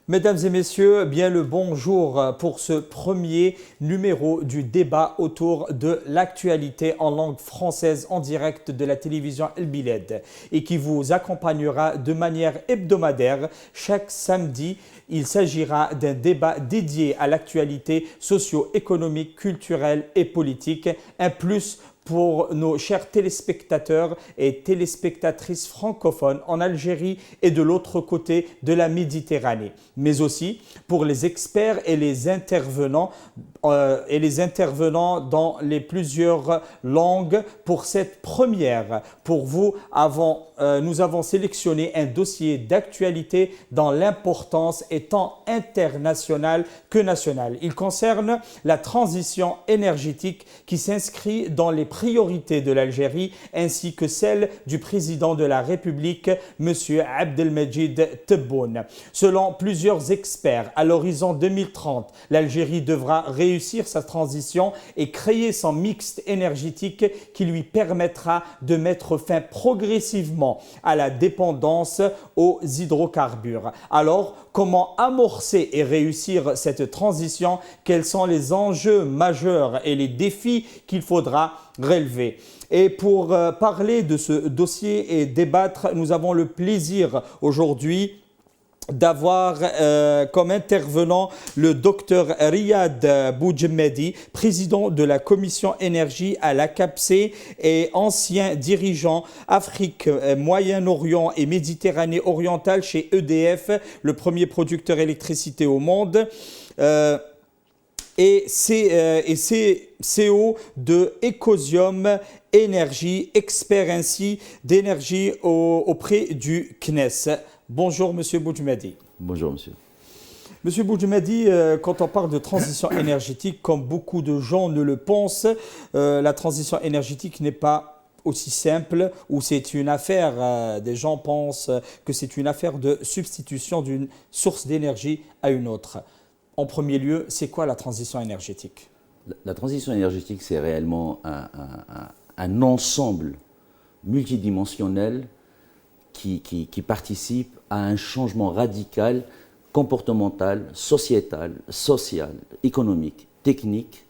Mesdames et messieurs, bien le bonjour pour ce premier numéro du débat autour de l'actualité en langue française en direct de la télévision El Biled et qui vous accompagnera de manière hebdomadaire chaque samedi. Il s'agira d'un débat dédié à l'actualité socio-économique, culturelle et politique, un plus pour nos chers téléspectateurs et téléspectatrices francophones en Algérie et de l'autre côté de la Méditerranée, mais aussi pour les experts et les intervenants dans les plusieurs langues pour cette première. Pour vous, nous avons sélectionné un dossier d'actualité dans l'importance étant internationale que nationale. Il concerne la transition énergétique qui s'inscrit dans les priorités de l'Algérie ainsi que celle du président de la République, M. Abdelmajid Tebboune. Selon plusieurs experts, à l'horizon 2030, l'Algérie devra réussir sa transition et créer son mix énergétique qui lui permettra de mettre fin progressivement à la dépendance aux hydrocarbures. Alors, comment amorcer et réussir cette transition? Quels sont les enjeux majeurs et les défis qu'il faudra relever? Et pour parler de ce dossier et débattre, nous avons le plaisir aujourd'hui d'avoir comme intervenant le docteur Riyad Boudjemedi, président de la commission énergie à l'ACAPC et ancien dirigeant Afrique, Moyen-Orient et Méditerranée orientale chez EDF, le premier producteur d'électricité au monde. Et c'est CEO de Ecosium Énergie, expert ainsi d'énergie auprès du CNES. Bonjour Monsieur Boudjemedi. Bonjour Monsieur. Monsieur Boudjemedi, quand on parle de transition énergétique, comme beaucoup de gens ne le pensent, la transition énergétique n'est pas aussi simple ou c'est une affaire, des gens pensent que c'est une affaire de substitution d'une source d'énergie à une autre. En premier lieu, c'est quoi la transition énergétique? La transition énergétique, c'est réellement un ensemble multidimensionnel qui participe à un changement radical, comportemental, sociétal, social, économique, technique,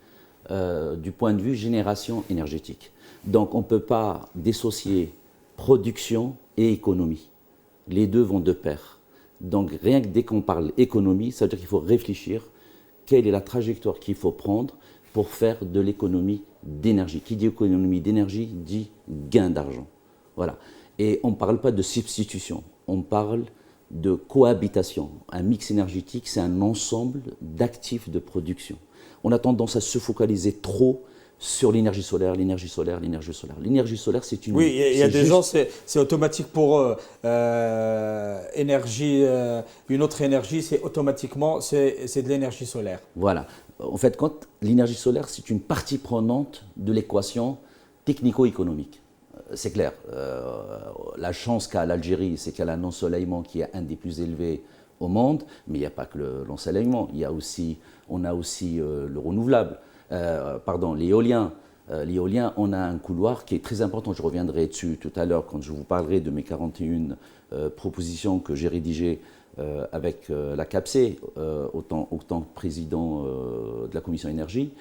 du point de vue génération énergétique. Donc on ne peut pas dissocier production et économie. Les deux vont de pair. Donc rien que dès qu'on parle économie, ça veut dire qu'il faut réfléchir quelle est la trajectoire qu'il faut prendre pour faire de l'économie d'énergie. Qui dit économie d'énergie dit gain d'argent. Voilà. Et on ne parle pas de substitution, on parle de cohabitation. Un mix énergétique, c'est un ensemble d'actifs de production. On a tendance à se focaliser trop sur l'énergie solaire, l'énergie solaire, l'énergie solaire. L'énergie solaire, c'est une... Oui, il y a des gens, c'est automatique pour eux. Une autre énergie, c'est automatiquement, c'est de l'énergie solaire. Voilà. En fait, quand l'énergie solaire, c'est une partie prenante de l'équation technico-économique. C'est clair. La chance qu'a l'Algérie, c'est qu'elle a un ensoleillement qui est un des plus élevés au monde, mais il n'y a pas que l'ensoleillement. On a aussi le renouvelable, l'éolien. L'éolien, on a un couloir qui est très important. Je reviendrai dessus tout à l'heure quand je vous parlerai de mes 41 propositions que j'ai rédigées avec la CAPC, autant que président de la commission énergie.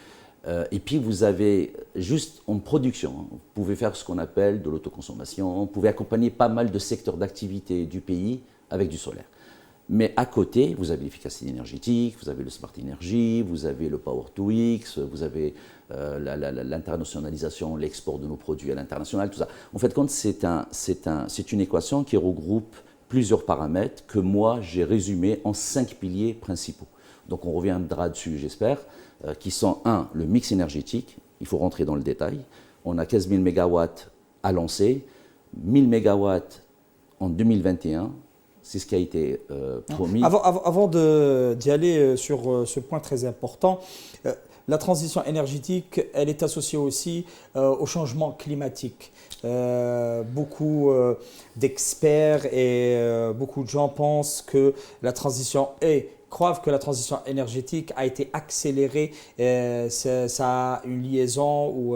Et puis vous avez juste en production, vous pouvez faire ce qu'on appelle de l'autoconsommation, vous pouvez accompagner pas mal de secteurs d'activité du pays avec du solaire. Mais à côté, vous avez l'efficacité énergétique, vous avez le smart energy, vous avez le power to X, vous avez l'internationalisation, l'export de nos produits à l'international, tout ça. En fait, c'est une équation qui regroupe plusieurs paramètres que moi j'ai résumés en 5 piliers principaux. Donc on reviendra dessus, j'espère, qui sont le mix énergétique, il faut rentrer dans le détail. On a 15 000 MW à lancer, 1000 MW en 2021, c'est ce qui a été promis. Avant d'y aller sur ce point très important, la transition énergétique, elle est associée aussi au changement climatique. Beaucoup d'experts et beaucoup de gens pensent que croient que la transition énergétique a été accélérée, ça a une liaison ou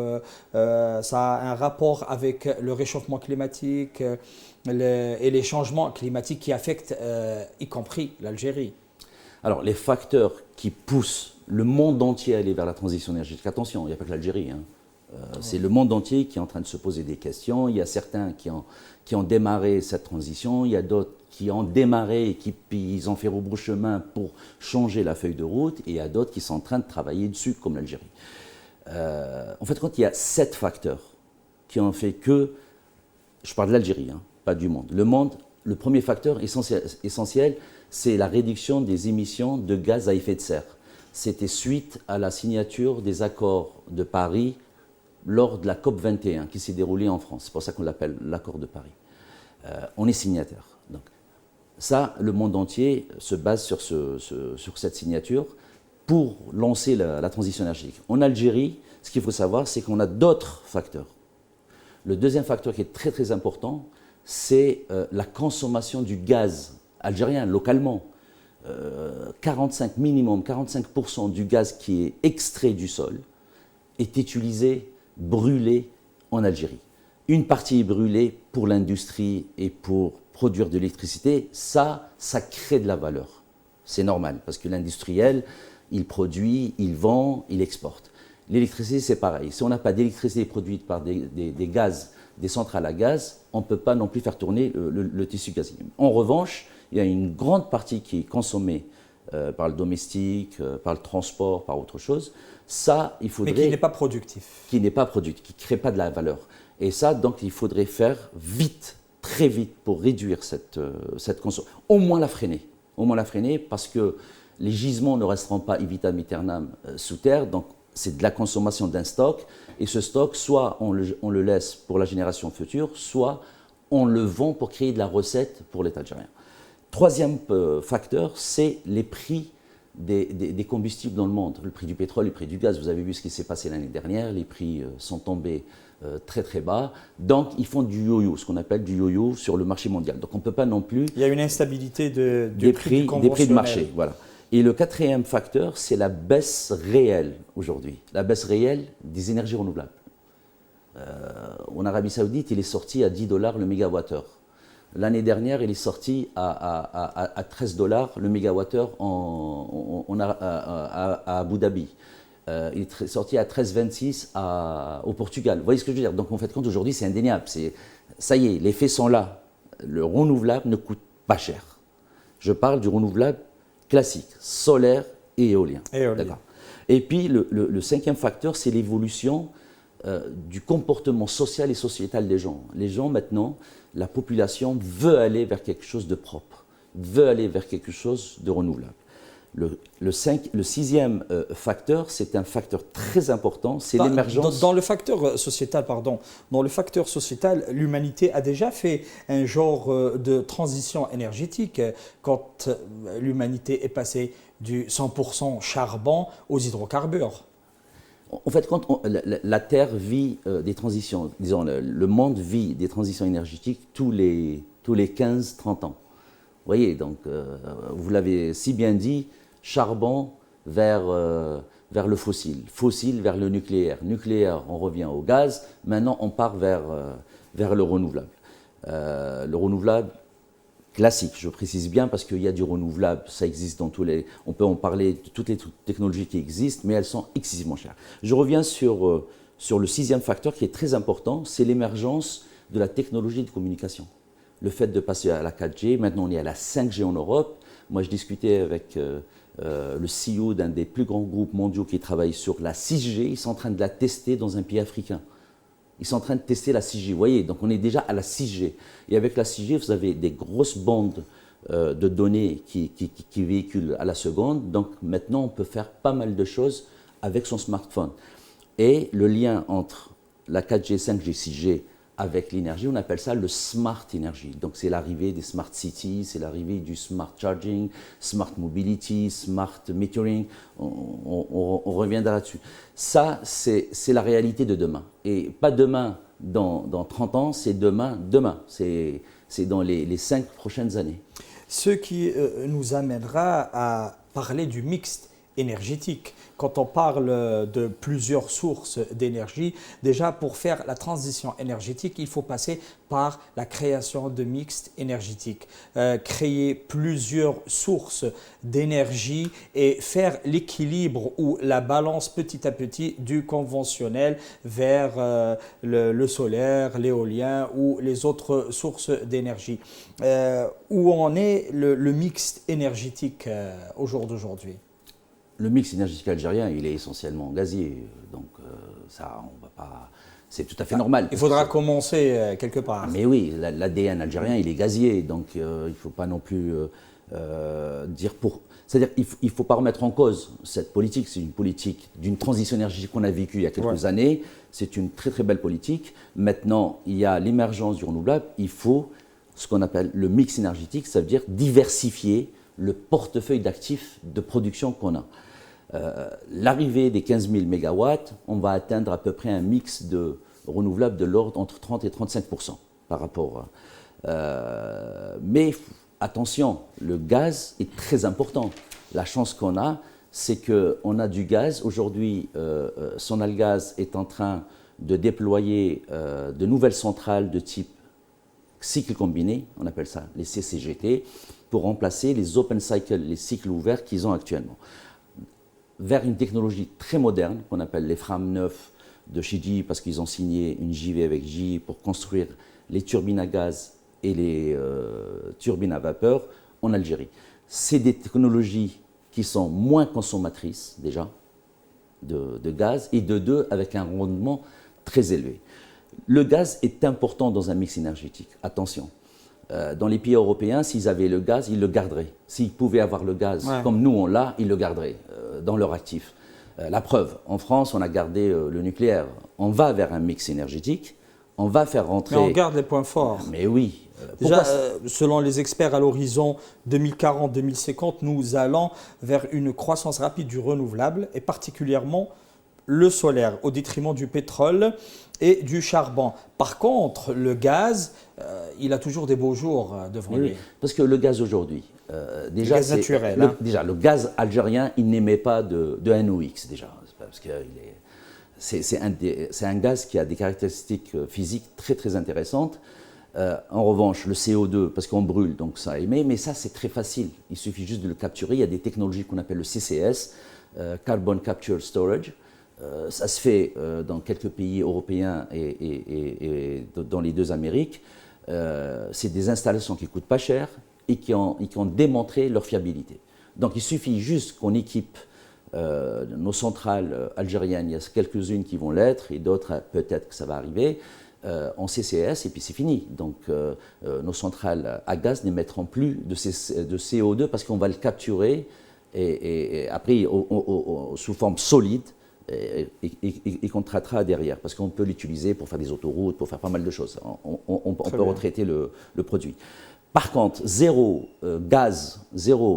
ça a un rapport avec le réchauffement climatique et les changements climatiques qui affectent y compris l'Algérie. Alors, les facteurs qui poussent le monde entier à aller vers la transition énergétique, attention, il n'y a pas que l'Algérie, hein. C'est le monde entier qui est en train de se poser des questions. Il y a certains qui ont démarré cette transition, il y a d'autres qui ont démarré et puis ils ont fait rebrousse chemin pour changer la feuille de route, et il y a d'autres qui sont en train de travailler dessus, comme l'Algérie. En fait, quand il y a 7 facteurs qui ont fait que, je parle de l'Algérie, hein, pas du monde. Le monde, le premier facteur essentiel, c'est la réduction des émissions de gaz à effet de serre. C'était suite à la signature des accords de Paris lors de la COP 21 qui s'est déroulée en France. C'est pour ça qu'on l'appelle l'accord de Paris. On est signataire. Donc, ça, le monde entier se base sur cette signature pour lancer la transition énergétique. En Algérie, ce qu'il faut savoir, c'est qu'on a d'autres facteurs. Le deuxième facteur qui est très très important, c'est la consommation du gaz algérien localement. 45% du gaz qui est extrait du sol est utilisé, brûlé en Algérie. Une partie est brûlée pour l'industrie et pour produire de l'électricité. Ça crée de la valeur. C'est normal, parce que l'industriel, il produit, il vend, il exporte. L'électricité, c'est pareil. Si on n'a pas d'électricité produite par des gaz, des centrales à gaz, on ne peut pas non plus faire tourner le tissu gazier. En revanche, il y a une grande partie qui est consommée par le domestique, par le transport, par autre chose. Ça, il faudrait... Mais qui n'est pas productif. Qui n'est pas productif, qui ne crée pas de la valeur. Et ça, donc, il faudrait faire vite, très vite, pour réduire cette consommation. Au moins la freiner. Au moins la freiner, parce que les gisements ne resteront pas vitam aeternam sous terre. Donc, c'est de la consommation d'un stock. Et ce stock, soit on le laisse pour la génération future, soit on le vend pour créer de la recette pour l'État algérien. Troisième facteur, c'est les prix des combustibles dans le monde. Le prix du pétrole, le prix du gaz. Vous avez vu ce qui s'est passé l'année dernière. Les prix sont tombés très très bas. Donc, ils font du yo-yo, ce qu'on appelle du yo-yo sur le marché mondial. Donc, on ne peut pas non plus... Il y a une instabilité des prix de marché. Voilà. Et le quatrième facteur, c'est la baisse réelle aujourd'hui. La baisse réelle des énergies renouvelables. En Arabie Saoudite, il est sorti à $10 le mégawattheure. L'année dernière, il est sorti à $13 le mégawattheure à Abu Dhabi. Il est sorti à 13,26 au Portugal. Vous voyez ce que je veux dire? Donc, en fait, aujourd'hui, c'est indéniable. Ça y est, les faits sont là. Le renouvelable ne coûte pas cher. Je parle du renouvelable classique, solaire et éolien. Et puis, le cinquième facteur, c'est l'évolution du comportement social et sociétal des gens. Les gens, maintenant, la population veut aller vers quelque chose de propre, veut aller vers quelque chose de renouvelable. Le sixième facteur, c'est un facteur très important, c'est l'émergence... Dans le facteur sociétal, l'humanité a déjà fait un genre de transition énergétique quand l'humanité est passée du 100% charbon aux hydrocarbures. En fait, quand la Terre vit des transitions, disons, le monde vit des transitions énergétiques tous les 15-30 ans. Vous voyez, donc, vous l'avez si bien dit, charbon vers le fossile, fossile vers le nucléaire, nucléaire, on revient au gaz, maintenant on part vers le renouvelable. Le renouvelable classique, je précise bien, parce qu'il y a du renouvelable, ça existe dans on peut en parler de toutes les technologies qui existent, mais elles sont excessivement chères. Je reviens sur le sixième facteur qui est très important, c'est l'émergence de la technologie de communication. Le fait de passer à la 4G, maintenant on est à la 5G en Europe. Moi je discutais avec le CEO d'un des plus grands groupes mondiaux qui travaille sur la 6G, ils sont en train de la tester dans un pays africain. Ils sont en train de tester la 6G, vous voyez, donc on est déjà à la 6G. Et avec la 6G, vous avez des grosses bandes de données qui véhiculent à la seconde. Donc maintenant, on peut faire pas mal de choses avec son smartphone. Et le lien entre la 4G, 5G, 6G avec l'énergie, on appelle ça le smart energy. Donc c'est l'arrivée des smart cities, c'est l'arrivée du smart charging, smart mobility, smart metering. On reviendra là-dessus. Ça, c'est la réalité de demain. Et pas demain dans 30 ans, c'est demain. C'est dans les 5 prochaines années. Ce qui nous amènera à parler du mixte énergétique. Quand on parle de plusieurs sources d'énergie, déjà pour faire la transition énergétique, il faut passer par la création de mix énergétique, créer plusieurs sources d'énergie et faire l'équilibre ou la balance petit à petit du conventionnel vers le solaire, l'éolien ou les autres sources d'énergie. Où en est le mix énergétique au jour d'aujourd'hui? Le mix énergétique algérien, il est essentiellement gazier, donc ça, on va pas. C'est tout à fait normal. Il faudra commencer quelque part. Mais oui, l'ADN algérien, il est gazier, donc il ne faut pas non plus dire pour. C'est-à-dire qu'il ne faut pas remettre en cause cette politique. C'est une politique d'une transition énergétique qu'on a vécue il y a quelques années. C'est une très très belle politique. Maintenant, il y a l'émergence du renouvelable. Il faut ce qu'on appelle le mix énergétique, ça veut dire diversifier le portefeuille d'actifs de production qu'on a. L'arrivée des 15 000 mégawatts, on va atteindre à peu près un mix de renouvelables de l'ordre entre 30 et 35% par rapport. Mais attention, le gaz est très important. La chance qu'on a, c'est qu'on a du gaz. Aujourd'hui, Sonalgaz est en train de déployer de nouvelles centrales de type cycle combiné, on appelle ça les CCGT, pour remplacer les open cycle, les cycles ouverts qu'ils ont actuellement, vers une technologie très moderne qu'on appelle les FRAM 9 de chez GE, parce qu'ils ont signé une JV avec GE pour construire les turbines à gaz et les turbines à vapeur en Algérie. C'est des technologies qui sont moins consommatrices déjà de gaz et de deux avec un rendement très élevé. Le gaz est important dans un mix énergétique, attention. Dans les pays européens, s'ils avaient le gaz, ils le garderaient. S'ils pouvaient avoir le gaz comme nous on l'a, ils le garderaient dans leur actif. La preuve, en France, on a gardé le nucléaire. On va vers un mix énergétique, on va faire rentrer… Mais on garde les points forts. Mais oui. Déjà, selon les experts, à l'horizon 2040-2050, nous allons vers une croissance rapide du renouvelable et particulièrement le solaire au détriment du pétrole et du charbon. Par contre, le gaz, il a toujours des beaux jours devant lui. Oui, parce que le gaz aujourd'hui, déjà, le gaz naturel, déjà, le gaz algérien, il n'émet pas de NOx déjà, parce que c'est un gaz qui a des caractéristiques physiques très très intéressantes. En revanche, le CO2, parce qu'on brûle, donc ça émet, mais ça c'est très facile. Il suffit juste de le capturer. Il y a des technologies qu'on appelle le CCS, Carbon Capture Storage. Ça se fait dans quelques pays européens et dans les deux Amériques. C'est des installations qui ne coûtent pas cher et qui ont démontré leur fiabilité. Donc il suffit juste qu'on équipe nos centrales algériennes, il y a quelques-unes qui vont l'être et d'autres peut-être que ça va arriver, en CCS et puis c'est fini. Donc nos centrales à gaz n'émettront plus de CO2 parce qu'on va le capturer et après sous forme solide et qu'on traitera derrière, parce qu'on peut l'utiliser pour faire des autoroutes, pour faire pas mal de choses. On peut retraiter le produit. Par contre, zéro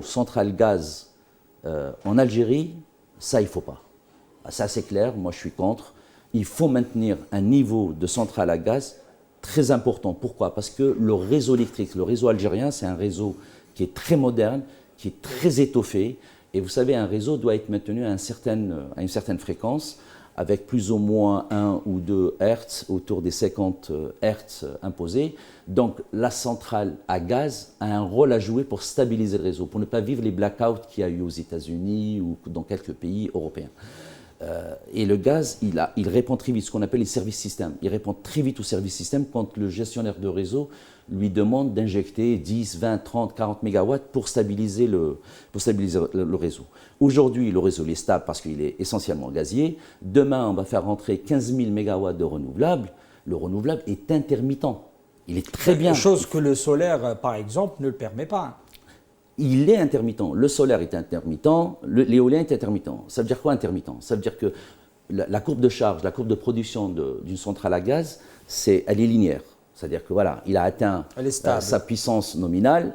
centrale gaz en Algérie, ça il ne faut pas. Ça c'est clair, moi je suis contre. Il faut maintenir un niveau de centrale à gaz très important. Pourquoi? Parce que le réseau électrique, le réseau algérien, c'est un réseau qui est très moderne, qui est très étoffé. Et vous savez, un réseau doit être maintenu à une certaine fréquence, avec plus ou moins 1 ou 2 Hertz, autour des 50 Hertz imposés. Donc la centrale à gaz a un rôle à jouer pour stabiliser le réseau, pour ne pas vivre les blackouts qu'il y a eu aux États-Unis ou dans quelques pays européens. Et le gaz, il répond très vite, ce qu'on appelle les services systèmes. Il répond très vite au service système quand le gestionnaire de réseau lui demande d'injecter 10, 20, 30, 40 mégawatts pour stabiliser le réseau. Aujourd'hui, le réseau est stable parce qu'il est essentiellement gazier. Demain, on va faire rentrer 15 000 mégawatts de renouvelables. Le renouvelable est intermittent. Il est très bien. Chose que le solaire, par exemple, ne le permet pas. Il est intermittent. Le solaire est intermittent, l'éolien est intermittent. Ça veut dire quoi intermittent? Ça veut dire que la courbe de charge, la courbe de production d'une centrale à gaz, elle est linéaire. C'est-à-dire que voilà, il a atteint sa puissance nominale.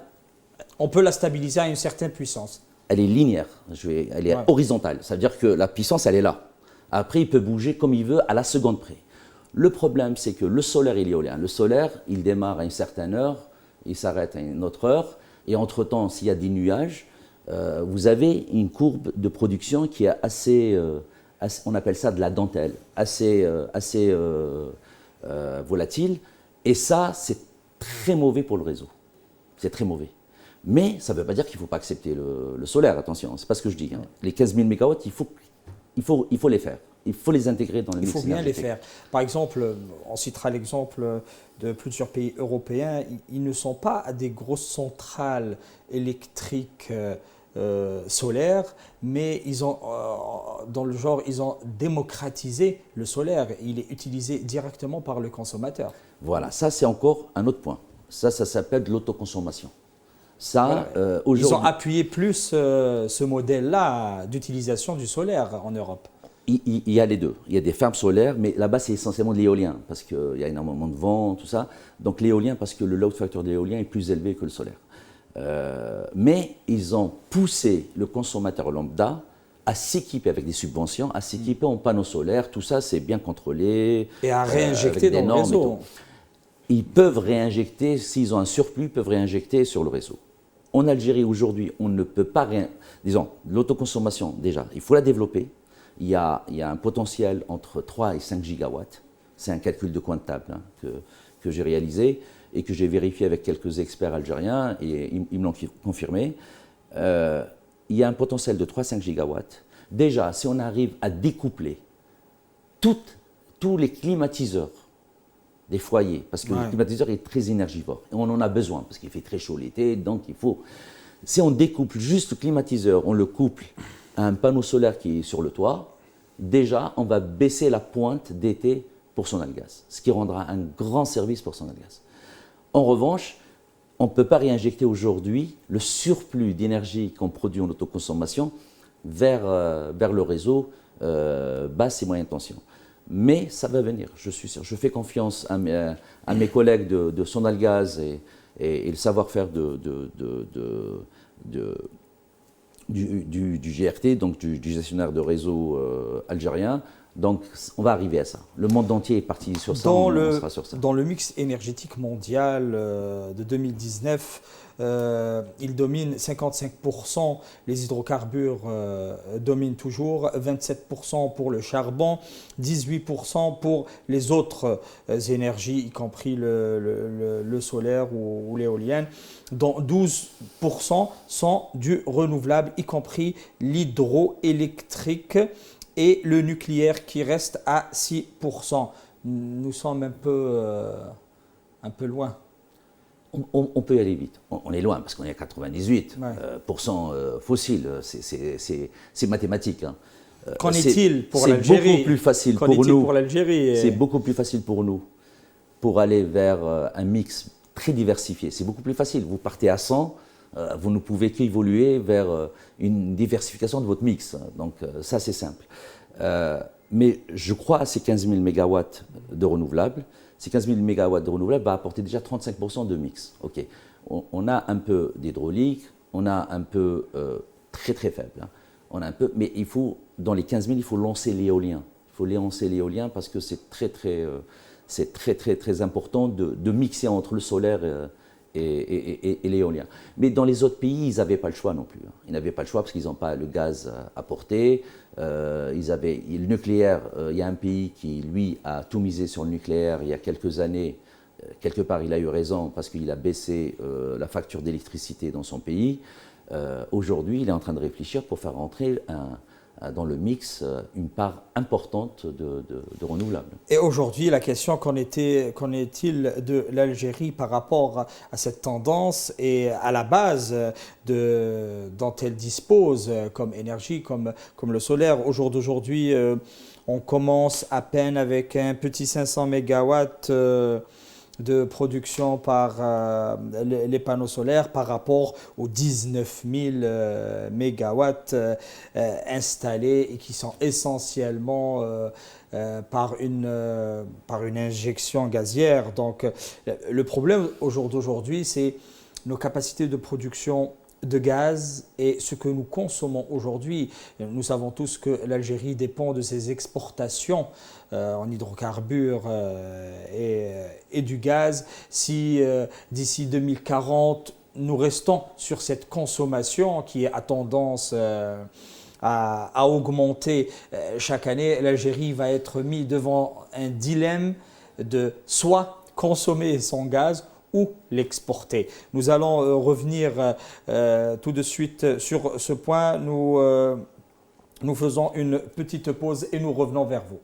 On peut la stabiliser à une certaine puissance. Elle est linéaire, elle est horizontale. Ça veut dire que la puissance, elle est là. Après, il peut bouger comme il veut à la seconde près. Le problème, c'est que le solaire et l'éolien, le solaire, il démarre à une certaine heure, il s'arrête à une autre heure. Et entre-temps, s'il y a des nuages, vous avez une courbe de production qui est on appelle ça de la dentelle, assez volatile. Et ça, c'est très mauvais pour le réseau. C'est très mauvais. Mais ça ne veut pas dire qu'il ne faut pas accepter le solaire, attention, ce n'est pas ce que je dis. Hein. Les 15 000 MW, il faut les faire. Il faut les intégrer dans le mix énergétique. Il faut bien les faire. Par exemple, on citera l'exemple de plusieurs pays européens. Ils ne sont pas des grosses centrales électriques solaires, mais ils ont, dans le genre, ils ont démocratisé le solaire. Il est utilisé directement par le consommateur. Voilà, ça c'est encore un autre point. Ça s'appelle de l'autoconsommation. Ça, voilà. Ils ont appuyé plus ce modèle-là d'utilisation du solaire en Europe. Il y a les deux. Il y a des fermes solaires, mais là-bas, c'est essentiellement de l'éolien, parce qu'il y a énormément de vent, tout ça. Donc l'éolien, parce que le load factor de l'éolien est plus élevé que le solaire. Mais ils ont poussé le consommateur lambda à s'équiper avec des subventions, à s'équiper en panneaux solaires. Tout ça, c'est bien contrôlé. Et à réinjecter dans le réseau. Ils peuvent réinjecter, s'ils ont un surplus, ils peuvent réinjecter sur le réseau. En Algérie, aujourd'hui, on ne peut pas disons, l'autoconsommation, déjà, il faut la développer. Il y a un potentiel entre 3 et 5 gigawatts. C'est un calcul de coin de table que j'ai réalisé et que j'ai vérifié avec quelques experts algériens et ils me l'ont confirmé. Il y a un potentiel de 3 à 5 gigawatts. Déjà, si on arrive à découpler tous les climatiseurs des foyers, parce que le climatiseur est très énergivore et on en a besoin parce qu'il fait très chaud l'été, donc il faut. Si on découple juste le climatiseur, on le couple à un panneau solaire qui est sur le toit, déjà on va baisser la pointe d'été pour Sonalgaz, ce qui rendra un grand service pour Sonalgaz. En revanche, on ne peut pas réinjecter aujourd'hui le surplus d'énergie qu'on produit en autoconsommation vers le réseau basse et moyenne tension. Mais ça va venir, je suis sûr. Je fais confiance à mes collègues de Sonalgaz et le savoir-faire du GRT, donc du gestionnaire de réseau algérien. Donc, on va arriver à ça. Le monde entier est parti sur ça, on sera sur ça. Dans le mix énergétique mondial de 2019, il domine 55%, les hydrocarbures dominent toujours, 27% pour le charbon, 18% pour les autres énergies, y compris le solaire ou l'éolienne, dont 12% sont du renouvelable, y compris l'hydroélectrique et le nucléaire qui reste à 6%. Nous sommes un peu loin. On peut y aller vite. On est loin parce qu'on est à 98% fossiles. C'est mathématique. Hein. Qu'en est-il pour l'Algérie? C'est beaucoup plus facile pour nous. Pour l'Algérie? C'est beaucoup plus facile pour nous pour aller vers un mix très diversifié. C'est beaucoup plus facile. Vous partez à 100, vous ne pouvez qu'évoluer vers une diversification de votre mix. Donc ça, c'est simple. Mais je crois à ces 15 000 mégawatts de renouvelables. Ces 15 000 mégawatts de renouvelables va apporter déjà 35% de mix. Okay. On a un peu d'hydraulique, on a un peu très très faible. Hein. On a un peu, mais il faut, dans les 15 000, il faut lancer l'éolien. Il faut lancer l'éolien parce que c'est très important de mixer entre le solaire et l'éolien. Mais dans les autres pays, ils n'avaient pas le choix non plus. Hein. Ils n'avaient pas le choix parce qu'ils n'ont pas le gaz à porter. Le nucléaire, il y a un pays qui, lui, a tout misé sur le nucléaire il y a quelques années. Quelque part, il a eu raison parce qu'il a baissé la facture d'électricité dans son pays. Aujourd'hui, il est en train de réfléchir pour faire rentrer dans le mix une part importante de renouvelables. Et aujourd'hui, la question, qu'en est-il de l'Algérie par rapport à cette tendance et à la base dont elle dispose comme énergie, comme le solaire? Au jour d'aujourd'hui, on commence à peine avec un petit 500 mégawatts de production par les panneaux solaires par rapport aux 19 000 mégawatts installés et qui sont essentiellement par une injection gazière. Donc le problème au jour d'aujourd'hui, c'est nos capacités de production de gaz et ce que nous consommons aujourd'hui. Nous savons tous que l'Algérie dépend de ses exportations en hydrocarbures et du gaz. Si d'ici 2040, nous restons sur cette consommation qui a tendance à augmenter chaque année. L'Algérie va être mise devant un dilemme de soit consommer son gaz ou l'exporter. Nous allons revenir tout de suite sur ce point. Nous faisons une petite pause et nous revenons vers vous.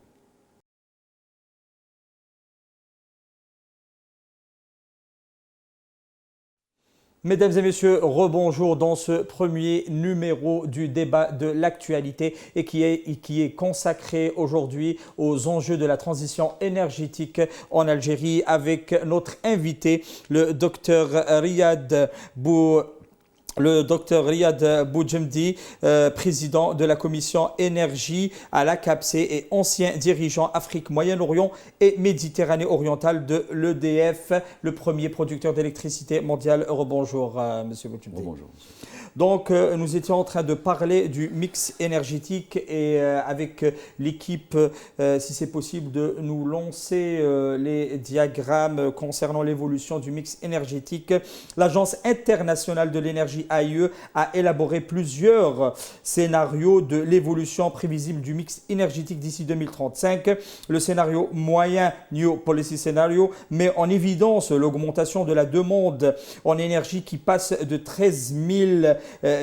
Mesdames et messieurs, rebonjour dans ce premier numéro du débat de l'actualité et qui est consacré aujourd'hui aux enjeux de la transition énergétique en Algérie avec notre invité, le docteur Riyad Boudjemdi, président de la commission énergie à l'ACAPC et ancien dirigeant Afrique, Moyen-Orient et Méditerranée orientale de l'EDF, le premier producteur d'électricité mondial. Rebonjour, monsieur Boudjemdi. Bonjour. Donc, nous étions en train de parler du mix énergétique et avec l'équipe, si c'est possible, de nous lancer les diagrammes concernant l'évolution du mix énergétique. L'Agence internationale de l'énergie AIE a élaboré plusieurs scénarios de l'évolution prévisible du mix énergétique d'ici 2035. Le scénario moyen, New Policy Scenario, met en évidence l'augmentation de la demande en énergie qui passe de 13 000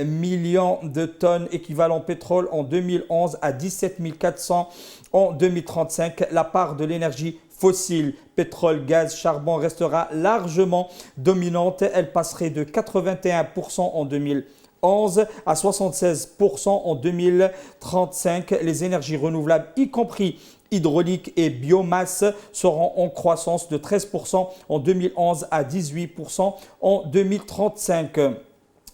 millions de tonnes équivalent pétrole en 2011 à 17 400 en 2035. La part de l'énergie fossile, pétrole, gaz, charbon restera largement dominante. Elle passerait de 81% en 2011 à 76% en 2035. Les énergies renouvelables, y compris hydraulique et biomasse, seront en croissance de 13% en 2011 à 18% en 2035.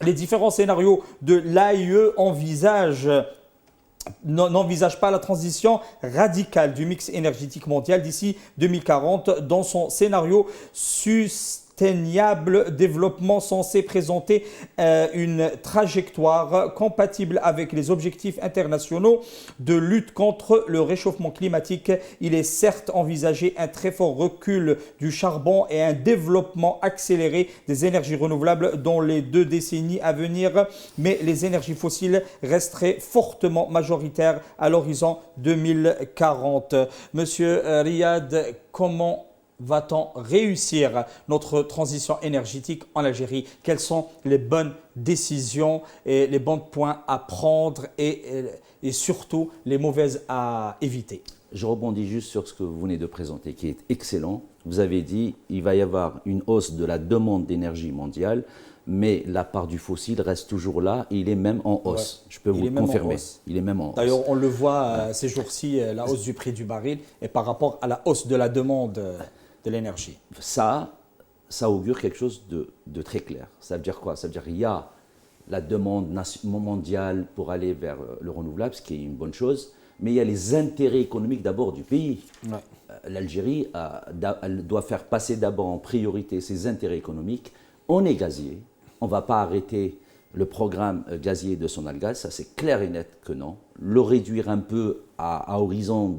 Les différents scénarios de l'AIE n'envisagent pas la transition radicale du mix énergétique mondial d'ici 2040. Dans son scénario Sustainable Développement censé présenter une trajectoire compatible avec les objectifs internationaux de lutte contre le réchauffement climatique. Il est certes envisagé un très fort recul du charbon et un développement accéléré des énergies renouvelables dans les 2 décennies à venir, mais les énergies fossiles resteraient fortement majoritaires à l'horizon 2040. Monsieur Riyad, comment va-t-on réussir notre transition énergétique en Algérie? Quelles sont les bonnes décisions et les bons points à prendre et surtout les mauvaises à éviter? Je rebondis juste sur ce que vous venez de présenter, qui est excellent. Vous avez dit qu'il va y avoir une hausse de la demande d'énergie mondiale, mais la part du fossile reste toujours là et il est même en hausse. Ouais. Je peux vous le confirmer. Il est même en hausse. D'ailleurs, on le voit ces jours-ci, la hausse du prix du baril est par rapport à la hausse de la demande de l'énergie. Ça augure quelque chose de très clair. Ça veut dire quoi? Ça veut dire qu'il y a la demande mondiale pour aller vers le renouvelable, ce qui est une bonne chose, mais il y a les intérêts économiques d'abord du pays. Ouais. L'Algérie elle doit faire passer d'abord en priorité ses intérêts économiques. On est gazier, on ne va pas arrêter le programme gazier de Sonalgaz, ça c'est clair et net que non. Le réduire un peu à horizon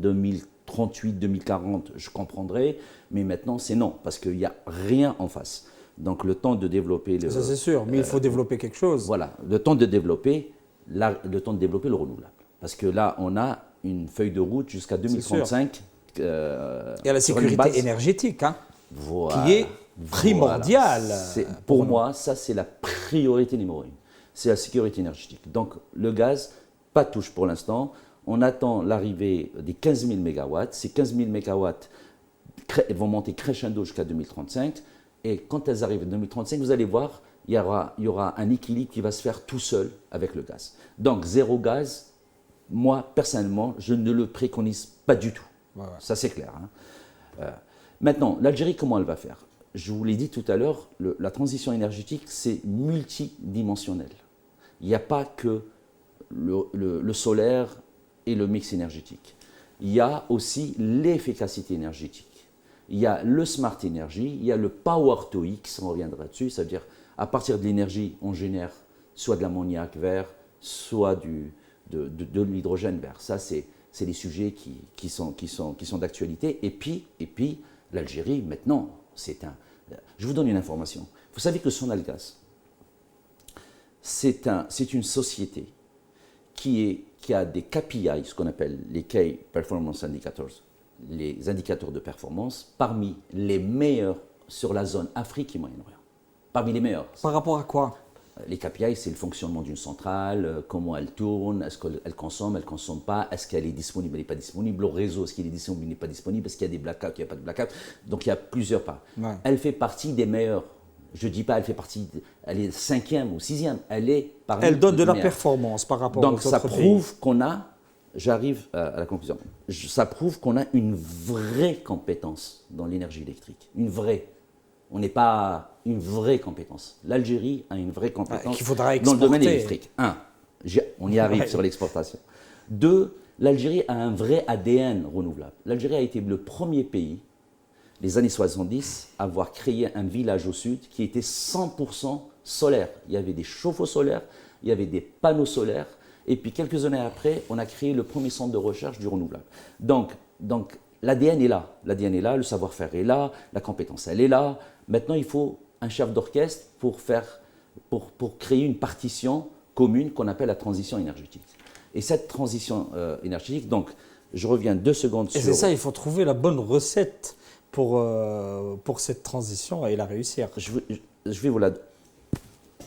2038-2040, je comprendrais, mais maintenant c'est non, parce qu'il n'y a rien en face. Donc le temps de développer... Ça c'est sûr, mais il faut développer quelque chose. Voilà, le temps de développer le renouvelable. Parce que là, on a une feuille de route jusqu'à 2035. Il y a la sécurité énergétique, hein, qui est primordiale. Voilà. Pour moi, ça c'est la priorité numéro 1. C'est la sécurité énergétique. Donc le gaz, pas de touche pour l'instant. On attend l'arrivée des 15 000 mégawatts. Ces 15 000 mégawatts vont monter crescendo jusqu'à 2035. Et quand elles arrivent en 2035, vous allez voir, il y aura un équilibre qui va se faire tout seul avec le gaz. Donc zéro gaz, moi personnellement, je ne le préconise pas du tout. Ouais. Ça c'est clair. Hein. Maintenant, l'Algérie, comment elle va faire? Je vous l'ai dit tout à l'heure, la transition énergétique, c'est multidimensionnel. Il n'y a pas que le solaire et le mix énergétique. Il y a aussi l'efficacité énergétique. Il y a le smart energy, il y a le power to X, on reviendra dessus, c'est-à-dire à partir de l'énergie, on génère soit de l'ammoniac vert, soit de l'hydrogène vert. Ça, c'est les sujets qui sont d'actualité. Et puis l'Algérie, maintenant, je vous donne une information. Vous savez que Sonalgaz, c'est une société qui a des KPI, ce qu'on appelle les Key Performance Indicators, les indicateurs de performance, parmi les meilleurs sur la zone Afrique et Moyen-Orient. Parmi les meilleurs. Par rapport à quoi? Les KPI, c'est le fonctionnement d'une centrale, comment elle tourne, est-ce qu'elle consomme, elle ne consomme pas, est-ce qu'elle est disponible, elle n'est pas disponible, le réseau, est-ce qu'il est disponible, il n'est pas disponible, est-ce qu'il y a des blackouts, il n'y a pas de blackouts. Donc il y a plusieurs parts. Ouais. Elle fait partie des meilleurs. Je ne dis pas elle fait partie, elle est 5e ou 6e, elle est parmi Elle donne de les la meilleures. performance par rapport Donc aux ça autres prouve qu'on a, j'arrive à la conclusion, ça prouve qu'on a une vraie compétence dans l'énergie électrique, une vraie. On n'est pas une vraie compétence. L'Algérie a une vraie compétence qu'il faudra dans le domaine exporter. électrique. Un, on y arrive Ouais. sur l'exportation. Deux, l'Algérie a un vrai ADN renouvelable. L'Algérie a été le premier pays, les années 70, à avoir créé un village au sud qui était 100% solaire. Il y avait des chauffe-eau solaires, il y avait des panneaux solaires, et puis quelques années après, on a créé le premier centre de recherche du renouvelable. Donc l'ADN est là, le savoir-faire est là, la compétence elle est là. Maintenant, il faut un chef d'orchestre pour créer une partition commune qu'on appelle la transition énergétique. Et cette transition énergétique, donc je reviens 2 secondes Et sur... c'est ça, il faut trouver la bonne recette pour cette transition et la réussir.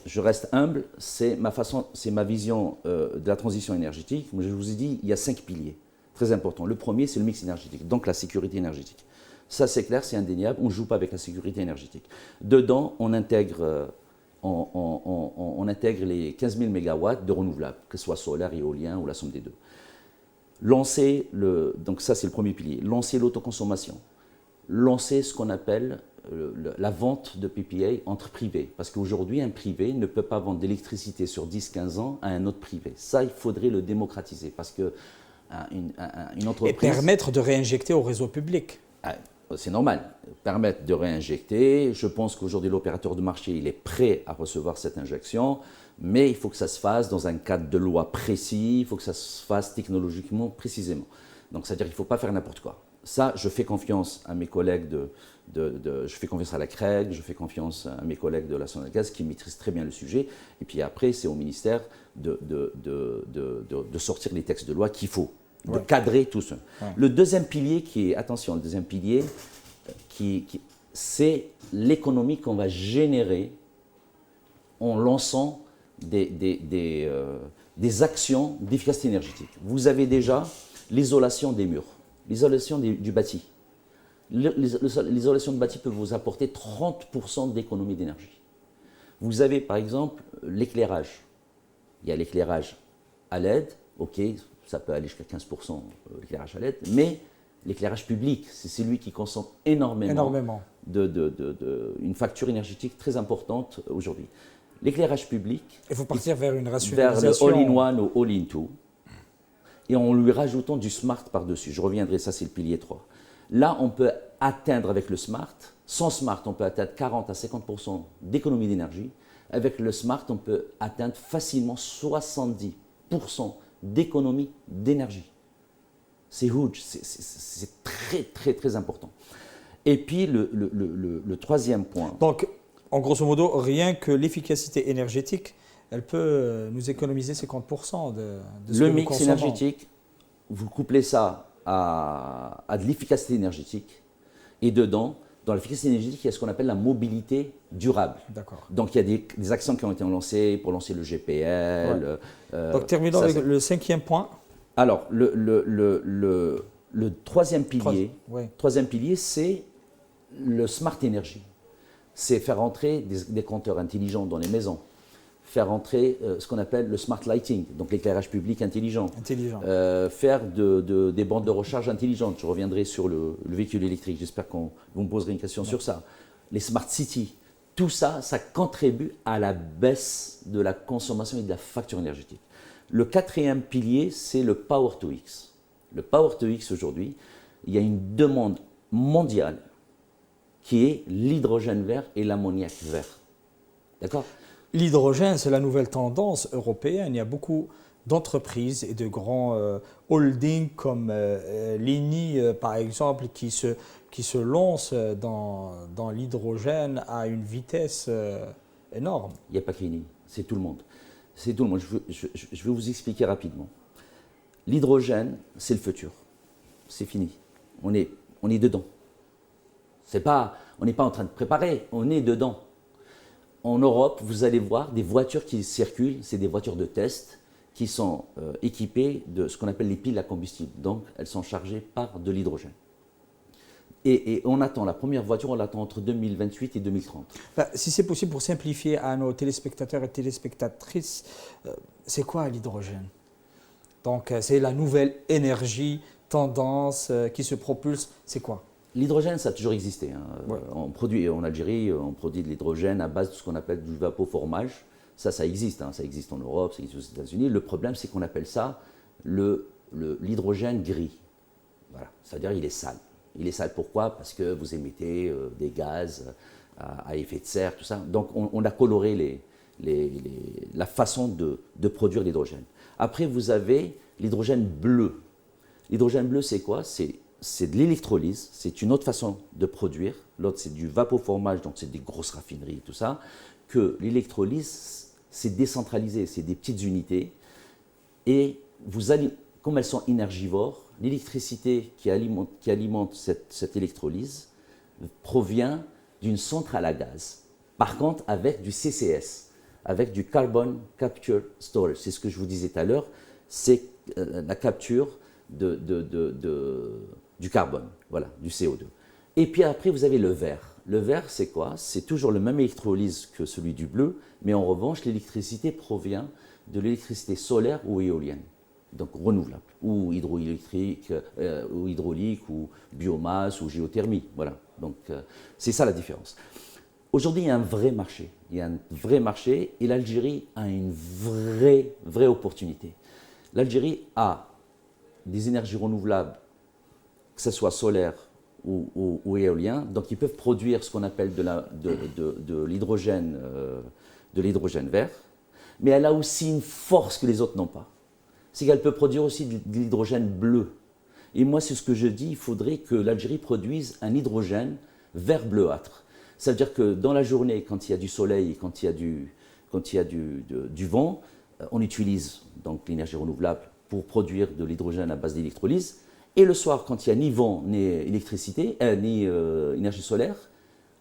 Je reste humble, c'est ma vision de la transition énergétique. Je vous ai dit, il y a 5 piliers très importants. Le premier, c'est le mix énergétique, donc la sécurité énergétique. Ça, c'est clair, c'est indéniable, on ne joue pas avec la sécurité énergétique. Dedans, on intègre les 15 000 mégawatts de renouvelables, que ce soit solaire, éolien ou la somme des deux. Donc ça, c'est le premier pilier. Lancer l'autoconsommation. Lancer ce qu'on appelle la vente de PPA entre privés. Parce qu'aujourd'hui, un privé ne peut pas vendre d'électricité sur 10-15 ans à un autre privé. Ça, il faudrait le démocratiser. Parce qu'une entreprise... Et permettre de réinjecter au réseau public. C'est normal, permettre de réinjecter. Je pense qu'aujourd'hui, l'opérateur de marché, il est prêt à recevoir cette injection, mais il faut que ça se fasse dans un cadre de loi précis, il faut que ça se fasse technologiquement précisément. Donc, c'est-à-dire qu'il ne faut pas faire n'importe quoi. Ça, je fais confiance à mes collègues je fais confiance à la CREG, je fais confiance à mes collègues de la Sonagaz qui maîtrisent très bien le sujet. Et puis après, c'est au ministère de sortir les textes de loi qu'il faut. De cadrer tout ça. Ouais. Le deuxième pilier c'est l'économie qu'on va générer en lançant des actions d'efficacité énergétique. Vous avez déjà l'isolation des murs, l'isolation du bâti. L'isolation du bâti peut vous apporter 30% d'économie d'énergie. Vous avez par exemple l'éclairage. Il y a l'éclairage à LED, ok, ça peut aller jusqu'à 15% l'éclairage à LED, mais l'éclairage public, c'est celui qui consomme énormément. Une facture énergétique très importante aujourd'hui. L'éclairage public... Il faut partir vers une rationalisation. Vers le all-in-one ou all-in-two, et en lui rajoutant du smart par-dessus. Je reviendrai, ça c'est le pilier 3. Là, on peut atteindre avec le smart, sans smart, on peut atteindre 40 à 50% d'économie d'énergie. Avec le smart, on peut atteindre facilement 70% d'économie d'énergie. C'est huge, c'est très, très, très important. Et puis, le troisième point... Donc, en grosso modo, rien que l'efficacité énergétique, elle peut nous économiser 50% de ce que nous consommons. Le mix énergétique, vous couplez ça à de l'efficacité énergétique, et dedans, dans l'efficacité énergétique, il y a ce qu'on appelle la mobilité durable. D'accord. Donc, il y a des actions qui ont été lancées pour lancer le GPL. Ouais. Donc, terminons avec le 5e point. Alors, le troisième pilier, c'est le smart energy. C'est faire entrer des compteurs intelligents dans les maisons, faire entrer ce qu'on appelle le smart lighting, donc l'éclairage public intelligent. Faire des bandes de recharge intelligentes. Je reviendrai sur le véhicule électrique, j'espère que vous me poserez une question sur ça. Les smart cities, tout ça, ça contribue à la baisse de la consommation et de la facture énergétique. Le 4e pilier, c'est le Power to X. Le Power to X, aujourd'hui, il y a une demande mondiale qui est l'hydrogène vert et l'ammoniac vert. D'accord ? L'hydrogène, c'est la nouvelle tendance européenne. Il y a beaucoup d'entreprises et de grands holdings comme l'ENI, par exemple, qui se lancent dans l'hydrogène à une vitesse énorme. Il n'y a pas qu'ENI, c'est tout le monde. C'est tout le monde. Je vais vous expliquer rapidement. L'hydrogène, c'est le futur. C'est fini. On est dedans. On n'est pas en train de préparer, on est dedans. En Europe, vous allez voir des voitures qui circulent, c'est des voitures de test qui sont équipées de ce qu'on appelle les piles à combustible. Donc, elles sont chargées par de l'hydrogène. Et on attend, la première voiture, on l'attend entre 2028 et 2030. Si c'est possible, pour simplifier à nos téléspectateurs et téléspectatrices, c'est quoi l'hydrogène? Donc, c'est la nouvelle énergie, tendance qui se propulse, c'est quoi? L'hydrogène, ça a toujours existé. Hein. Ouais. On produit, en Algérie, on produit de l'hydrogène à base de ce qu'on appelle du vapoformage. Ça existe. Hein. Ça existe en Europe, ça existe aux États-Unis. Le problème, c'est qu'on appelle ça l'hydrogène gris. Voilà. C'est-à-dire il est sale. Il est sale pourquoi? Parce que vous émettez des gaz à effet de serre, tout ça. Donc on a coloré la façon de produire l'hydrogène. Après, vous avez l'hydrogène bleu. L'hydrogène bleu, c'est quoi? C'est de l'électrolyse, c'est une autre façon de produire. L'autre, c'est du vapoformage, donc c'est des grosses raffineries et tout ça. Que l'électrolyse, c'est décentralisé, c'est des petites unités. Et comme elles sont énergivores, l'électricité qui alimente cette électrolyse provient d'une centrale à gaz. Par contre, avec du CCS, avec du Carbon Capture Storage. C'est ce que je vous disais tout à l'heure, c'est la capture du carbone, voilà, du CO2. Et puis après, vous avez le vert. Le vert, c'est quoi? C'est toujours le même électrolyse que celui du bleu, mais en revanche, l'électricité provient de l'électricité solaire ou éolienne, donc renouvelable, ou hydroélectrique, ou hydraulique, ou biomasse, ou géothermie. Voilà, donc c'est ça la différence. Aujourd'hui, il y a un vrai marché. Il y a un vrai marché et l'Algérie a une vraie opportunité. L'Algérie a des énergies renouvelables, que ce soit solaire ou éolien, donc ils peuvent produire ce qu'on appelle de l'hydrogène vert, mais elle a aussi une force que les autres n'ont pas. C'est qu'elle peut produire aussi de l'hydrogène bleu. Et moi, c'est ce que je dis, il faudrait que l'Algérie produise un hydrogène vert bleuâtre. Ça veut dire que dans la journée, quand il y a du soleil, quand il y a du vent, on utilise donc l'énergie renouvelable pour produire de l'hydrogène à base d'électrolyse. Et le soir, quand il n'y a ni vent, ni électricité, ni énergie solaire,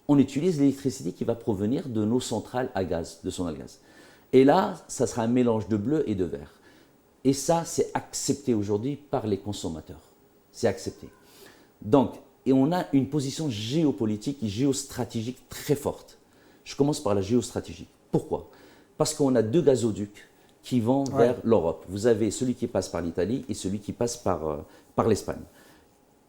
on utilise l'électricité qui va provenir de nos centrales à gaz, de centrales à gaz. Et là, ça sera un mélange de bleu et de vert. Et ça, c'est accepté aujourd'hui par les consommateurs. C'est accepté. Donc, et on a une position géopolitique et géostratégique très forte. Je commence par la géostratégie. Pourquoi? Parce qu'on a deux gazoducs qui vont vers l'Europe. Vous avez celui qui passe par l'Italie et celui qui passe par l'Espagne.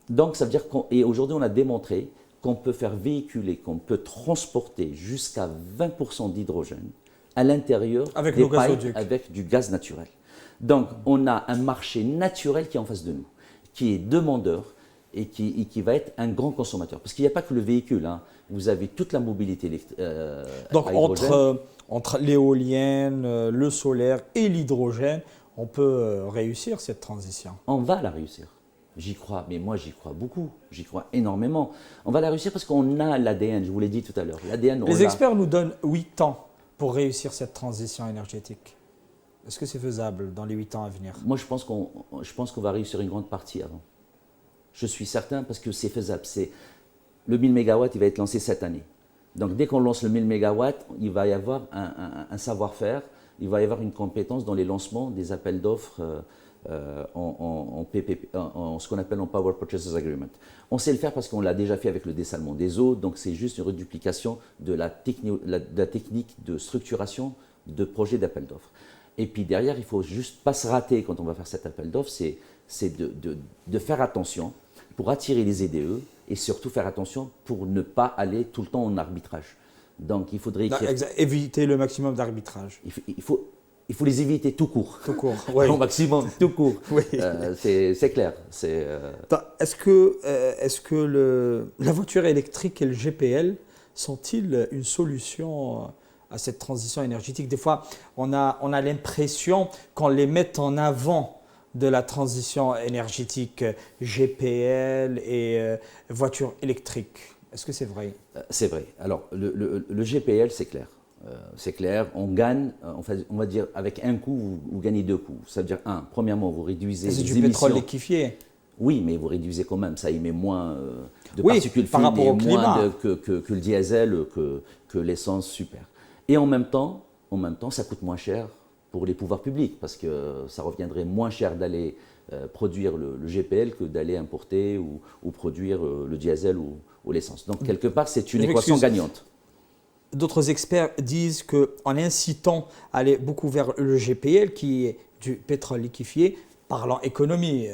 Donc, ça veut dire et aujourd'hui, on a démontré qu'on peut faire véhiculer, qu'on peut transporter jusqu'à 20% d'hydrogène à l'intérieur des pipes avec du gaz naturel. Donc, on a un marché naturel qui est en face de nous, qui est demandeur et qui va être un grand consommateur. Parce qu'il n'y a pas que le véhicule, hein. Vous avez toute la mobilité donc, entre l'éolienne, le solaire et l'hydrogène, on peut réussir cette transition. On va la réussir. J'y crois, mais moi j'y crois beaucoup, j'y crois énormément. On va la réussir parce qu'on a l'ADN, je vous l'ai dit tout à l'heure. Les experts nous donnent 8 ans pour réussir cette transition énergétique. Est-ce que c'est faisable dans les 8 ans à venir? Moi je pense qu'on va réussir une grande partie avant. Je suis certain parce que c'est faisable. Le 1000 MW, il va être lancé cette année. Donc dès qu'on lance le 1000 MW, il va y avoir un savoir-faire, il va y avoir une compétence dans les lancements des appels d'offres en PPP, en ce qu'on appelle en Power Purchase Agreement. On sait le faire parce qu'on l'a déjà fait avec le dessalement des eaux, donc c'est juste une reduplication de la technique de structuration de projets d'appel d'offres. Et puis derrière, il ne faut juste pas se rater quand on va faire cet appel d'offres, c'est de faire attention pour attirer les EDE et surtout faire attention pour ne pas aller tout le temps en arbitrage. Donc il faudrait éviter le maximum d'arbitrage. Il faut les éviter tout court. Tout court, oui. Au maximum, tout court. Oui. C'est clair. Est-ce que la voiture électrique et le GPL sont-ils une solution à cette transition énergétique? Des fois, on a l'impression qu'on les met en avant de la transition énergétique, GPL et voiture électrique. Est-ce que c'est vrai? C'est vrai. Alors, le GPL, c'est clair. C'est clair, on gagne, on va dire, avec un coup, vous gagnez deux coups. Ça veut dire, premièrement, vous réduisez C'est les du émissions. pétrole liquéfié. Oui, mais vous réduisez quand même, ça émet moins de Oui, particules par fines rapport et au climat. moins que le diesel, que l'essence super. Et en même temps, ça coûte moins cher pour les pouvoirs publics, parce que ça reviendrait moins cher d'aller produire le GPL que d'aller importer ou produire le diesel ou l'essence. Donc, quelque part, c'est une équation gagnante. D'autres experts disent qu'en incitant à aller beaucoup vers le GPL, qui est du pétrole liquéfié, parlant économie,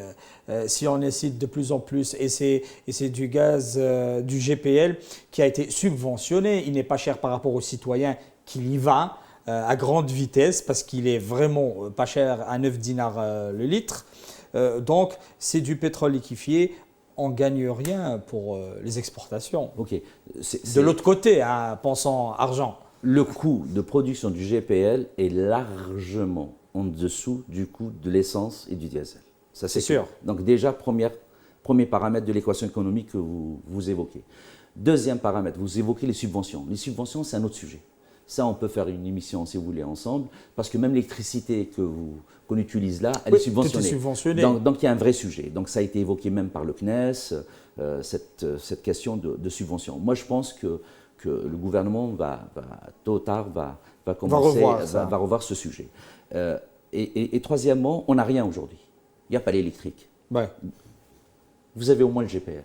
si on incite de plus en plus, et c'est du gaz, du GPL qui a été subventionné, il n'est pas cher par rapport aux citoyens qui y va à grande vitesse parce qu'il est vraiment pas cher à 9 dinars le litre. Donc c'est du pétrole liquéfié, on ne gagne rien pour les exportations. Ok. De l'autre côté, hein, pensant argent. Le coût de production du GPL est largement en dessous du coût de l'essence et du diesel. Ça, c'est sûr. Donc déjà, premier paramètre de l'équation économique que vous évoquez. Deuxième paramètre, vous évoquez les subventions. Les subventions, c'est un autre sujet. Ça, on peut faire une émission, si vous voulez, ensemble, parce que même l'électricité qu'on utilise là, elle est subventionnée. Donc, il y a un vrai sujet. Donc, ça a été évoqué même par le CNES, cette question de subvention. Moi, je pense que le gouvernement tôt ou tard, va revoir ce sujet. Et troisièmement, on n'a rien aujourd'hui. Il n'y a pas l'électrique. Ouais. Vous avez au moins le GPL.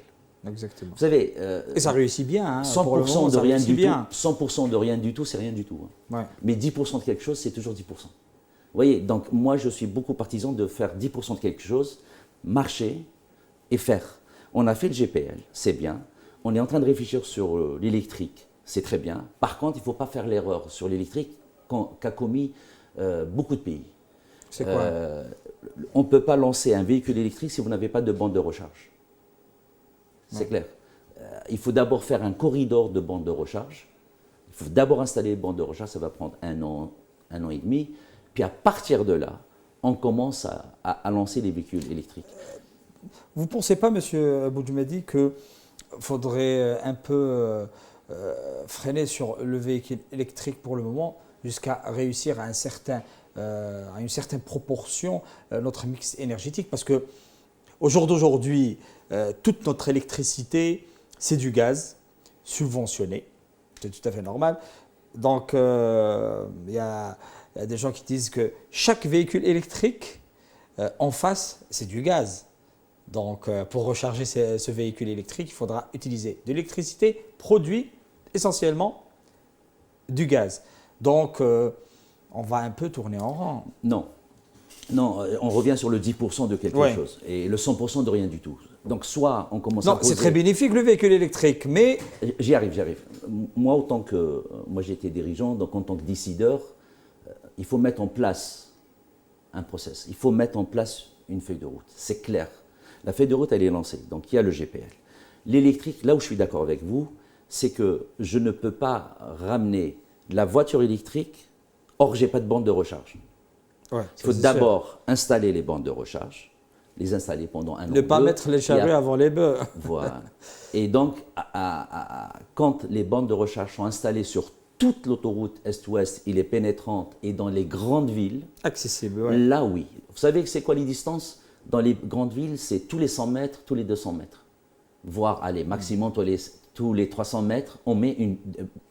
Exactement. Vous savez, et ça réussit bien. Hein, 100% de rien du tout. 100% de rien du tout, c'est rien du tout. Hein. Ouais. Mais 10% de quelque chose, c'est toujours 10%. Vous voyez, donc moi, je suis beaucoup partisan de faire 10% de quelque chose, marcher et faire. On a fait le GPL, c'est bien. On est en train de réfléchir sur l'électrique, c'est très bien. Par contre, il ne faut pas faire l'erreur sur l'électrique qu'a commis beaucoup de pays. C'est quoi on ne peut pas lancer un véhicule électrique si vous n'avez pas de bande de recharge. C'est clair. Il faut d'abord faire un corridor de bandes de recharge. Il faut d'abord installer les bandes de recharge, ça va prendre un an et demi. Puis à partir de là, on commence à lancer les véhicules électriques. Vous ne pensez pas, M. Boudjoumadi, qu'il faudrait un peu freiner sur le véhicule électrique pour le moment, jusqu'à réussir à une certaine proportion notre mix énergétique? Parce que au jour d'aujourd'hui, toute notre électricité, c'est du gaz subventionné. C'est tout à fait normal. Donc, il y a des gens qui disent que chaque véhicule électrique, en face, c'est du gaz. Donc, pour recharger ce véhicule électrique, il faudra utiliser de l'électricité, produit essentiellement du gaz. Donc, on va un peu tourner en rond. Non, on revient sur le 10% de quelque chose et le 100% de rien du tout. Donc, soit on commence à poser... C'est très bénéfique le véhicule électrique, mais... J'y arrive. Moi, moi j'ai été dirigeant, donc en tant que décideur, il faut mettre en place un process. Il faut mettre en place une feuille de route. C'est clair. La feuille de route, elle est lancée. Donc, il y a le GPL. L'électrique, là où je suis d'accord avec vous, c'est que je ne peux pas ramener la voiture électrique, or, je n'ai pas de bande de recharge. Ouais, il faut d'abord installer les bandes de recharge, les installer pendant un an. Ne pas mettre les charrues avant les bœufs. Voilà. Et donc, quand les bandes de recharge sont installées sur toute l'autoroute Est-Ouest, il est pénétrante et dans les grandes villes, accessible, ouais. Là, oui. Vous savez que c'est quoi les distances? Dans les grandes villes, c'est tous les 100 mètres, tous les 200 mètres. Voire, allez, maximum tous les 300 mètres, on met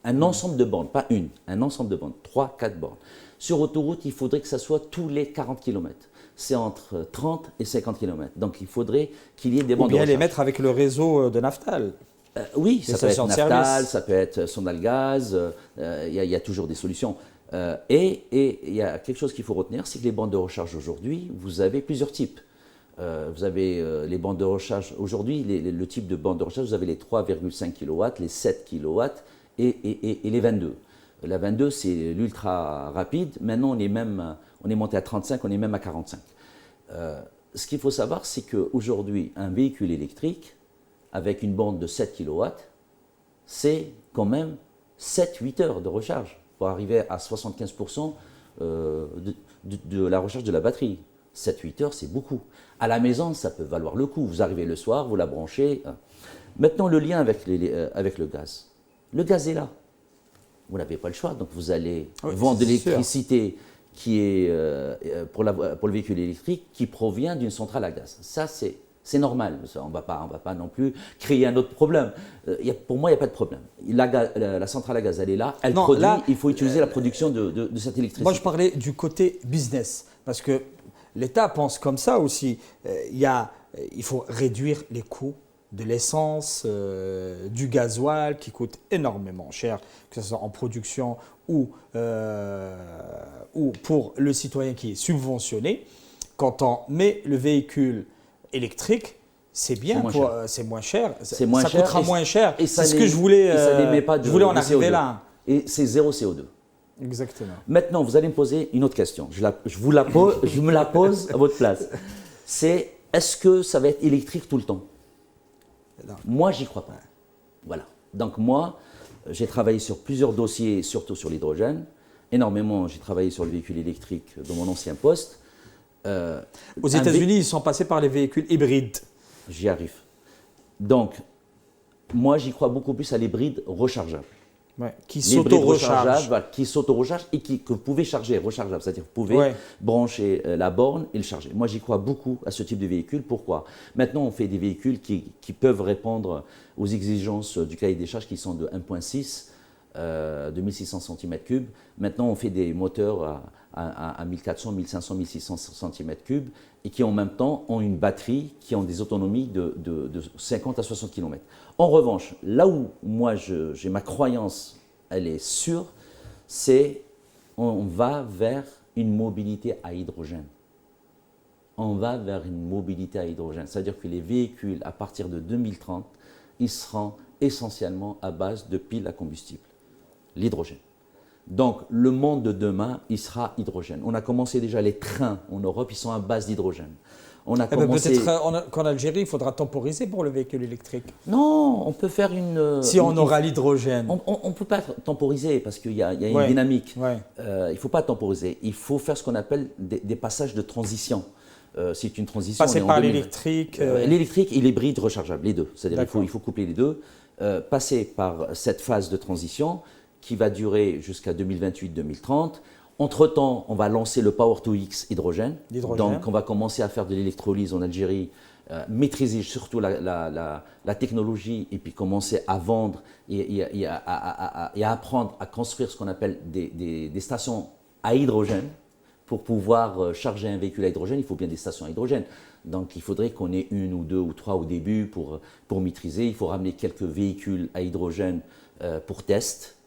un ensemble de bornes, pas un ensemble de bornes, 3-4 bornes. Sur autoroute, il faudrait que ça soit tous les 40 km. C'est entre 30 et 50 km. Donc, il faudrait qu'il y ait des bandes de recharge. Ou bien les mettre avec le réseau de Naftal. Oui, ça peut être Naftal, ça peut être Sonalgaz, il y a toujours des solutions. Et il y a quelque chose qu'il faut retenir, c'est que les bandes de recharge aujourd'hui, vous avez plusieurs types. Vous avez les bandes de recharge, aujourd'hui, le type de bande de recharge, vous avez les 3,5 kW, les 7 kW et les 22. La 22, c'est l'ultra rapide. Maintenant, on est monté à 35, on est même à 45. Ce qu'il faut savoir, c'est qu'aujourd'hui, un véhicule électrique, avec une bande de 7 kW, c'est quand même 7-8 heures de recharge pour arriver à 75% de la recharge de la batterie. 7-8 heures, c'est beaucoup. À la maison, ça peut valoir le coup. Vous arrivez le soir, vous la branchez. Maintenant, le lien avec le gaz. Le gaz est là. vous n'avez pas le choix. Donc vous allez Oui, vendre de c'est sûr. l'électricité qui est pour le véhicule électrique qui provient d'une centrale à gaz. Ça, c'est normal. Ça, on ne va pas non plus créer un autre problème. Pour moi, il n'y a pas de problème. La centrale à gaz, elle est là, elle Non, produit, là, il faut utiliser la production de cette électricité. Moi, je parlais du côté business, parce que l'État pense comme ça aussi. Il faut réduire les coûts de l'essence, du gasoil qui coûte énormément cher, que ce soit en production ou pour le citoyen qui est subventionné. Quand on met le véhicule électrique, c'est bien, c'est moins cher, ça coûtera moins cher. C'est ce que je voulais, je voulais en arriver là. Et c'est zéro CO2. Exactement. Maintenant, vous allez me poser une autre question. Je me la pose à votre place. C'est, est-ce que ça va être électrique tout le temps? Non. Moi, j'y crois pas. Voilà. Donc moi, j'ai travaillé sur plusieurs dossiers, surtout sur l'hydrogène. Énormément, j'ai travaillé sur le véhicule électrique dans mon ancien poste. Aux États-Unis, ils sont passés par les véhicules hybrides. J'y arrive. Donc, moi, j'y crois beaucoup plus à l'hybride rechargeable. Ouais, qui s'auto-recharge. Qui s'auto-recharge et que vous pouvez charger, rechargeable. C'est-à-dire que vous pouvez brancher la borne et le charger. Moi, j'y crois beaucoup à ce type de véhicule. Pourquoi? Maintenant, on fait des véhicules qui peuvent répondre aux exigences du cahier des charges qui sont de 1,6, de 1600 cm3. Maintenant, on fait des moteurs à 1400, 1500, 1600 cm3 et qui en même temps ont une batterie qui ont des autonomies de 50 à 60 km. En revanche, là où moi j'ai ma croyance, elle est sûre, c'est on va vers une mobilité à hydrogène. On va vers une mobilité à hydrogène. C'est-à-dire que les véhicules, à partir de 2030, ils seront essentiellement à base de piles à combustible, l'hydrogène. Donc, le monde de demain, il sera hydrogène. On a commencé déjà les trains en Europe, ils sont à base d'hydrogène. Peut-être qu'en Algérie, il faudra temporiser pour le véhicule électrique. Non, on peut faire une... Si on aura l'hydrogène. On ne peut pas temporiser parce qu'il y a une dynamique. Ouais. Il ne faut pas temporiser. Il faut faire ce qu'on appelle des passages de transition. C'est une transition. Passer par l'électrique. L'électrique et l'hybride rechargeable, les deux. C'est-à-dire qu'il faut coupler les deux. Passer par cette phase de transition qui va durer jusqu'à 2028-2030. Entre-temps, on va lancer le Power-to-X hydrogène. Donc, on va commencer à faire de l'électrolyse en Algérie, maîtriser surtout la technologie et puis commencer à vendre et à apprendre à construire ce qu'on appelle des stations à hydrogène. Pour pouvoir charger un véhicule à hydrogène, il faut bien des stations à hydrogène. Donc, il faudrait qu'on ait une ou deux ou trois au début pour maîtriser. Il faut ramener quelques véhicules à hydrogène pour test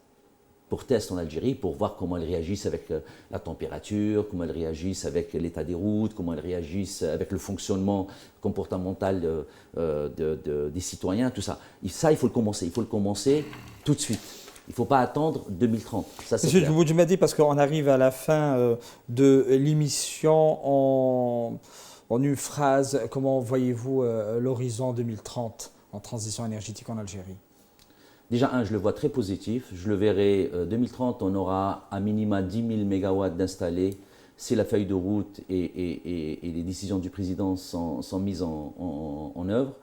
en Algérie, pour voir comment elles réagissent avec la température, comment elles réagissent avec l'état des routes, comment elles réagissent avec le fonctionnement comportemental des citoyens, tout ça. Et ça, il faut le commencer. Il faut le commencer tout de suite. Il ne faut pas attendre 2030. Ça, c'est Monsieur Boudjmadi, parce qu'on arrive à la fin de l'émission en une phrase, comment voyez-vous l'horizon 2030 en transition énergétique en Algérie? Déjà, je le vois très positif. Je le verrai 2030, on aura à minima 10 000 MW d'installés. Si la feuille de route et les décisions du président sont mises en œuvre.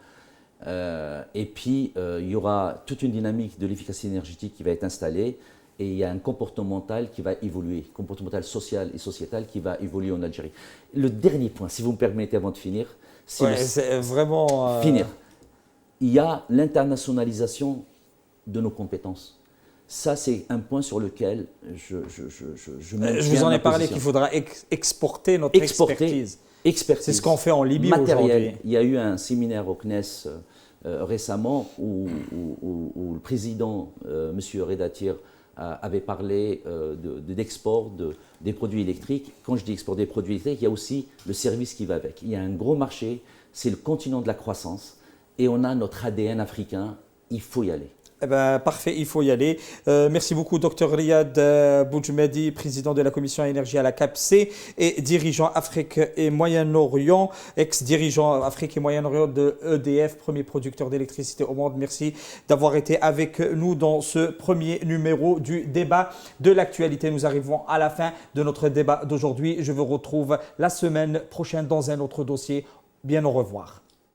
Et puis, il y aura toute une dynamique de l'efficacité énergétique qui va être installée. Et il y a un comportemental qui va évoluer, comportemental social et sociétal qui va évoluer en Algérie. Le dernier point, si vous me permettez avant de finir, c'est vraiment… Finir. Il y a l'internationalisation de nos compétences. Ça, c'est un point sur lequel je vous en ai parlé qu'il faudra exporter notre expertise. C'est ce qu'on fait en Libye aujourd'hui. Il y a eu un séminaire au CNES récemment où le président, M. Redatir, avait parlé d'export des produits électriques. Quand je dis export des produits électriques, il y a aussi le service qui va avec. Il y a un gros marché, c'est le continent de la croissance et on a notre ADN africain, il faut y aller. Eh ben, parfait, il faut y aller. Merci beaucoup, Dr Riyad Boudjmadi, président de la commission énergie à la CAPC et dirigeant Afrique et Moyen-Orient, ex-dirigeant Afrique et Moyen-Orient de EDF, premier producteur d'électricité au monde. Merci d'avoir été avec nous dans ce premier numéro du débat de l'actualité. Nous arrivons à la fin de notre débat d'aujourd'hui. Je vous retrouve la semaine prochaine dans un autre dossier. Bien au revoir.